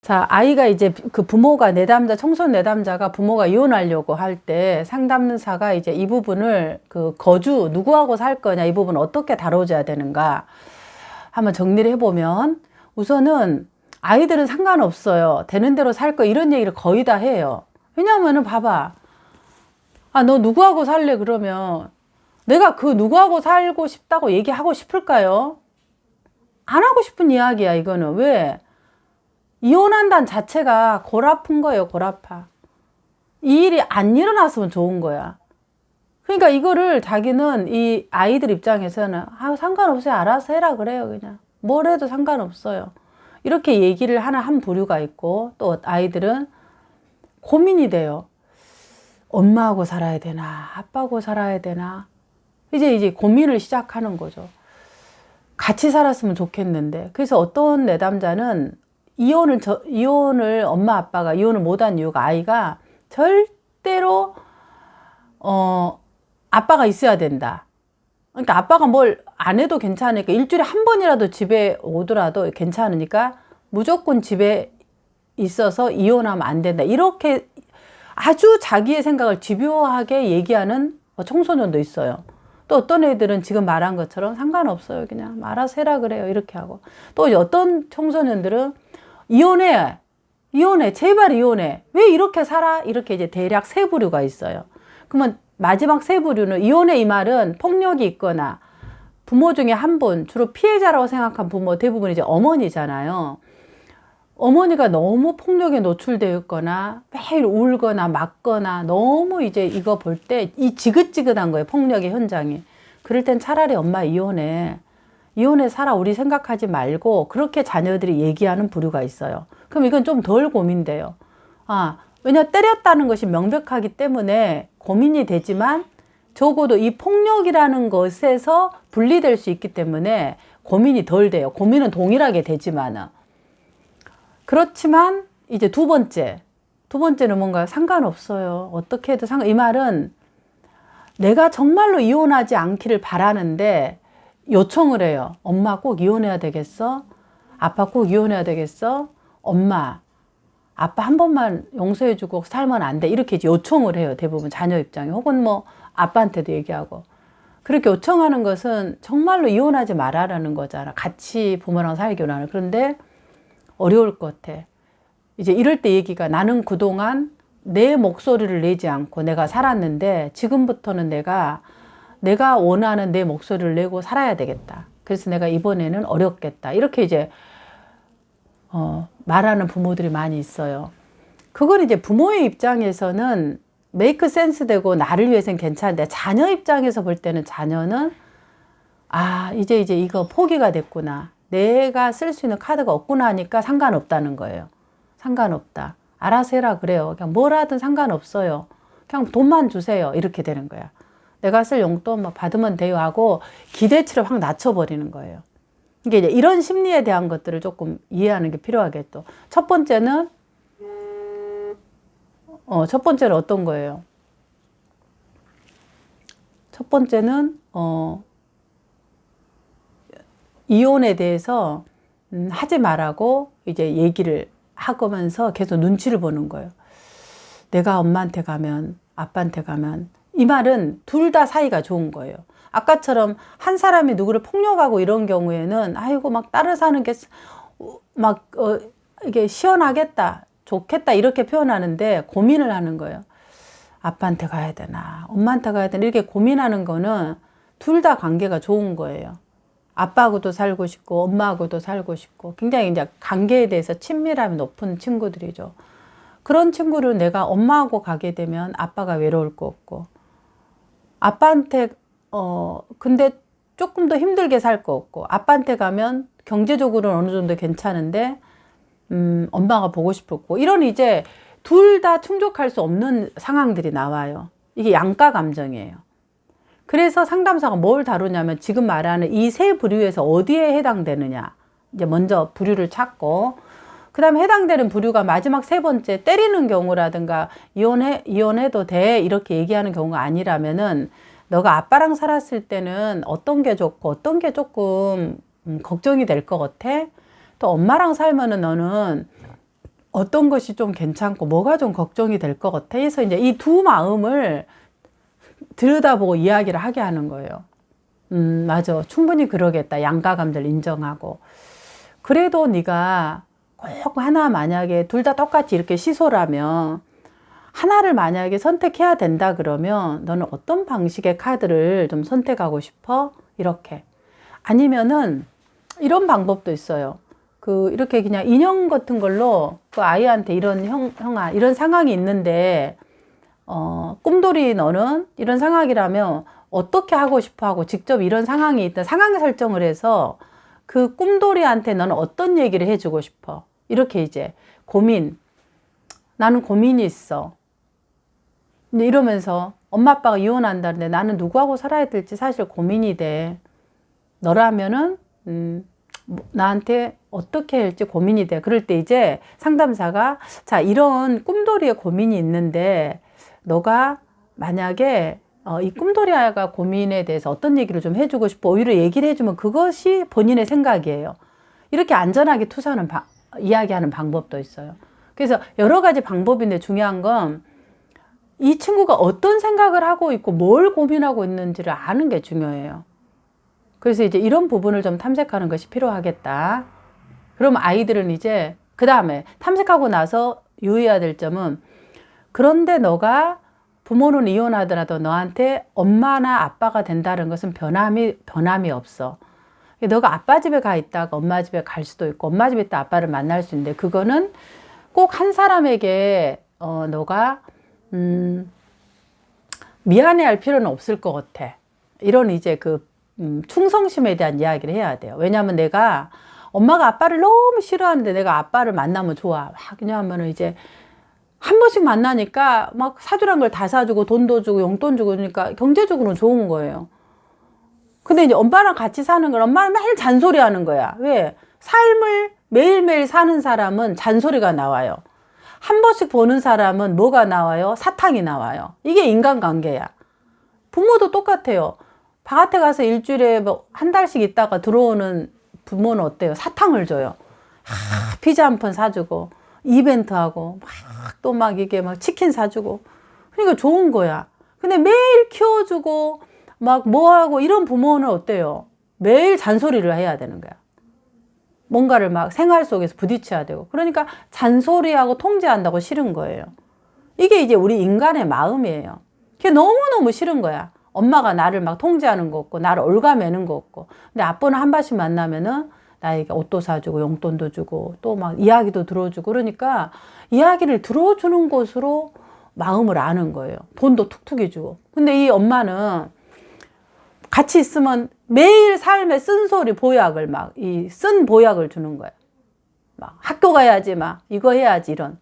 자, 아이가 이제 그 부모가 내담자, 청소년 내담자가 부모가 이혼하려고 할 때 상담사가 이제 이 부분을 그 거주, 누구하고 살 거냐, 이 부분 어떻게 다뤄줘야 되는가 한번 정리를 해보면 우선은 아이들은 상관없어요. 되는 대로 살 거 이런 얘기를 거의 다 해요. 왜냐면은 봐봐. 아, 너 누구하고 살래? 그러면 내가 그 누구하고 살고 싶다고 얘기하고 싶을까요? 안 하고 싶은 이야기야, 이거는. 왜? 이혼한다는 자체가 골 아픈 거예요, 골 아파. 이 일이 안 일어났으면 좋은 거야. 그러니까 이거를 자기는 이 아이들 입장에서는 아, 상관없어요. 알아서 해라 그래요, 그냥. 뭘 해도 상관없어요. 이렇게 얘기를 하는 한 부류가 있고 또 아이들은 고민이 돼요. 엄마하고 살아야 되나, 아빠하고 살아야 되나. 이제 고민을 시작하는 거죠. 같이 살았으면 좋겠는데. 그래서 어떤 내담자는 이혼을 엄마 아빠가 이혼을 못한 이유가 아이가 절대로 아빠가 있어야 된다. 그러니까 아빠가 뭘 안 해도 괜찮으니까 일주일에 한 번이라도 집에 오더라도 괜찮으니까 무조건 집에 있어서 이혼하면 안 된다. 이렇게 아주 자기의 생각을 집요하게 얘기하는 청소년도 있어요. 또 어떤 애들은 지금 말한 것처럼 상관없어요. 그냥 알아서 해라 그래요. 이렇게 하고. 또 어떤 청소년들은 이혼해. 제발 이혼해. 왜 이렇게 살아? 이렇게 이제 대략 세 부류가 있어요. 그러면 마지막 세 부류는 이혼해 이 말은 폭력이 있거나 부모 중에 한 분, 주로 피해자라고 생각한 부모 대부분 이제 어머니잖아요. 어머니가 너무 폭력에 노출되어 있거나 매일 울거나 맞거나 너무 이제 이거 볼 때 이 지긋지긋한 거예요. 폭력의 현장이. 그럴 땐 차라리 엄마 이혼해 살아 우리 생각하지 말고 그렇게 자녀들이 얘기하는 부류가 있어요. 그럼 이건 좀 덜 고민돼요. 왜냐 때렸다는 것이 명백하기 때문에 고민이 되지만 적어도 이 폭력이라는 것에서 분리될 수 있기 때문에 고민이 덜 돼요. 고민은 동일하게 되지만은. 그렇지만 이제 두 번째는 뭔가 상관없어요. 어떻게 해도 이 말은 내가 정말로 이혼하지 않기를 바라는데 요청을 해요. 엄마 꼭 이혼해야 되겠어? 아빠 꼭 이혼해야 되겠어? 엄마, 아빠 한 번만 용서해주고 살면 안 돼. 이렇게 이제 요청을 해요. 대부분 자녀 입장에. 혹은 뭐 아빠한테도 얘기하고. 그렇게 요청하는 것은 정말로 이혼하지 말아라는 거잖아. 같이 부모랑 살기로 하는. 그런데 어려울 것 같아. 이제 이럴 때 얘기가 나는 그동안 내 목소리를 내지 않고 내가 살았는데 지금부터는 내가 원하는 내 목소리를 내고 살아야 되겠다. 그래서 내가 이번에는 어렵겠다. 이렇게 이제 말하는 부모들이 많이 있어요. 그건 이제 부모의 입장에서는 메이크 센스 되고 나를 위해서는 괜찮은데 자녀 입장에서 볼 때는 자녀는 이제 이거 포기가 됐구나. 내가 쓸 수 있는 카드가 없구나 하니까 상관없다는 거예요. 상관없다. 알아서 해라 그래요. 그냥 뭘 하든 상관없어요. 그냥 돈만 주세요. 이렇게 되는 거야. 내가 쓸 용돈 막 받으면 돼요 하고 기대치를 확 낮춰버리는 거예요. 이게 이제 이런 심리에 대한 것들을 조금 이해하는 게 필요하겠죠. 첫 번째는 어떤 거예요? 첫 번째는 이혼에 대해서 하지 말라고 이제 얘기를 하면서 계속 눈치를 보는 거예요. 내가 엄마한테 가면 아빠한테 가면 이 말은 둘 다 사이가 좋은 거예요. 아까처럼 한 사람이 누구를 폭력하고 이런 경우에는 아이고 막 따로 사는 게 막 이게 시원하겠다 좋겠다 이렇게 표현하는데 고민을 하는 거예요. 아빠한테 가야 되나 엄마한테 가야 되나 이렇게 고민하는 거는 둘 다 관계가 좋은 거예요. 아빠하고도 살고 싶고 엄마하고도 살고 싶고 굉장히 이제 관계에 대해서 친밀함이 높은 친구들이죠. 그런 친구를 내가 엄마하고 가게 되면 아빠가 외로울 거 없고 아빠한테 근데 조금 더 힘들게 살 거 없고 아빠한테 가면 경제적으로는 어느 정도 괜찮은데 엄마가 보고 싶었고 이런 이제 둘 다 충족할 수 없는 상황들이 나와요. 이게 양가 감정이에요. 그래서 상담사가 뭘 다루냐면 지금 말하는 이 세 부류에서 어디에 해당되느냐 이제 먼저 부류를 찾고 그 다음에 해당되는 부류가 마지막 세 번째 때리는 경우라든가 이혼해도 돼 이렇게 얘기하는 경우가 아니라면은 너가 아빠랑 살았을 때는 어떤 게 좋고 어떤 게 조금 걱정이 될 것 같아? 또 엄마랑 살면은 너는 어떤 것이 좀 괜찮고 뭐가 좀 걱정이 될 것 같아. 그래서 이제 이 두 마음을 들여다보고 이야기를 하게 하는 거예요. 맞아. 충분히 그러겠다. 양가 감정을 인정하고. 그래도 네가 꼭 하나 만약에 둘 다 똑같이 이렇게 시소라면 하나를 만약에 선택해야 된다 그러면 너는 어떤 방식의 카드를 좀 선택하고 싶어? 이렇게. 아니면은 이런 방법도 있어요. 이렇게 그냥 인형 같은 걸로 그 아이한테 이런 형아, 이런 상황이 있는데, 꿈돌이 너는 이런 상황이라면 어떻게 하고 싶어 하고 직접 이런 상황이 있다. 상황 설정을 해서 그 꿈돌이한테 너는 어떤 얘기를 해주고 싶어? 이렇게 이제 나는 고민이 있어. 근데 이러면서 엄마 아빠가 이혼한다는데 나는 누구하고 살아야 될지 사실 고민이 돼. 너라면은 나한테 어떻게 할지 고민이 돼. 그럴 때 이제 상담사가 자, 이런 꿈돌이의 고민이 있는데 너가 만약에 이 꿈돌이 아이가 고민에 대해서 어떤 얘기를 좀 해주고 싶어. 오히려 얘기를 해주면 그것이 본인의 생각이에요. 이렇게 안전하게 투사하는 이야기하는 방법도 있어요. 그래서 여러 가지 방법인데 중요한 건 이 친구가 어떤 생각을 하고 있고 뭘 고민하고 있는지를 아는 게 중요해요. 그래서 이제 이런 부분을 좀 탐색하는 것이 필요하겠다. 그럼 아이들은 이제 그 다음에 탐색하고 나서 유의해야 될 점은 그런데 너가 부모는 이혼하더라도 너한테 엄마나 아빠가 된다는 것은 변함이 없어. 너가 아빠 집에 가 있다가 엄마 집에 갈 수도 있고 엄마 집에 있다 아빠를 만날 수 있는데 그거는 꼭 한 사람에게 너가 미안해할 필요는 없을 것 같아. 이런 이제 충성심에 대한 이야기를 해야 돼요. 왜냐하면 내가 엄마가 아빠를 너무 싫어하는데 내가 아빠를 만나면 좋아. 왜냐하면 이제 한 번씩 만나니까 막 사주란 걸 다 사주고 돈도 주고 용돈 주고 그러니까 경제적으로는 좋은 거예요. 근데 이제 엄마랑 같이 사는 걸 엄마는 매일 잔소리 하는 거야. 왜? 삶을 매일매일 사는 사람은 잔소리가 나와요. 한 번씩 보는 사람은 뭐가 나와요? 사탕이 나와요. 이게 인간관계야. 부모도 똑같아요. 바깥에 가서 일주일에 한 달씩 있다가 들어오는 부모는 어때요? 사탕을 줘요. 피자 한 판 사주고 이벤트하고 또 이게 치킨 사주고 그러니까 좋은 거야. 근데 매일 키워주고 뭐하고 이런 부모는 어때요? 매일 잔소리를 해야 되는 거야. 뭔가를 생활 속에서 부딪혀야 되고 그러니까 잔소리하고 통제한다고 싫은 거예요. 이게 이제 우리 인간의 마음이에요. 그게 너무너무 싫은 거야. 엄마가 나를 통제하는 거 없고 나를 올가매는 거 없고 근데 아빠는 한 번씩 만나면은 나에게 옷도 사주고 용돈도 주고 또 이야기도 들어주고 그러니까 이야기를 들어주는 것으로 마음을 아는 거예요. 돈도 툭툭이 주고 근데 이 엄마는 같이 있으면 매일 삶의 쓴소리 보약을 쓴 보약을 주는 거야. 학교 가야지 이거 해야지 이런.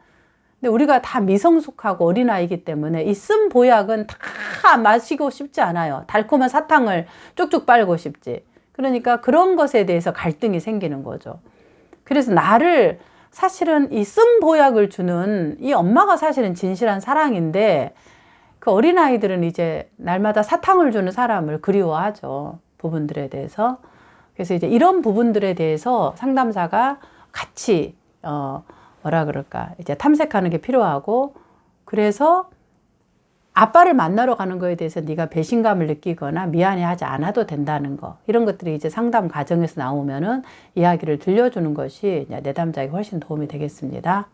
근데 우리가 다 미성숙하고 어린아이기 때문에 이 쓴 보약은 다 마시고 싶지 않아요. 달콤한 사탕을 쭉쭉 빨고 싶지. 그러니까 그런 것에 대해서 갈등이 생기는 거죠. 그래서 나를 사실은 이 쓴 보약을 주는 이 엄마가 사실은 진실한 사랑인데 그 어린아이들은 이제 날마다 사탕을 주는 사람을 그리워하죠. 부분들에 대해서. 그래서 이제 이런 부분들에 대해서 상담사가 같이, 이제 탐색하는 게 필요하고, 그래서 아빠를 만나러 가는 거에 대해서 네가 배신감을 느끼거나 미안해하지 않아도 된다는 거. 이런 것들이 이제 상담 과정에서 나오면은 이야기를 들려주는 것이 이제 내담자에게 훨씬 도움이 되겠습니다.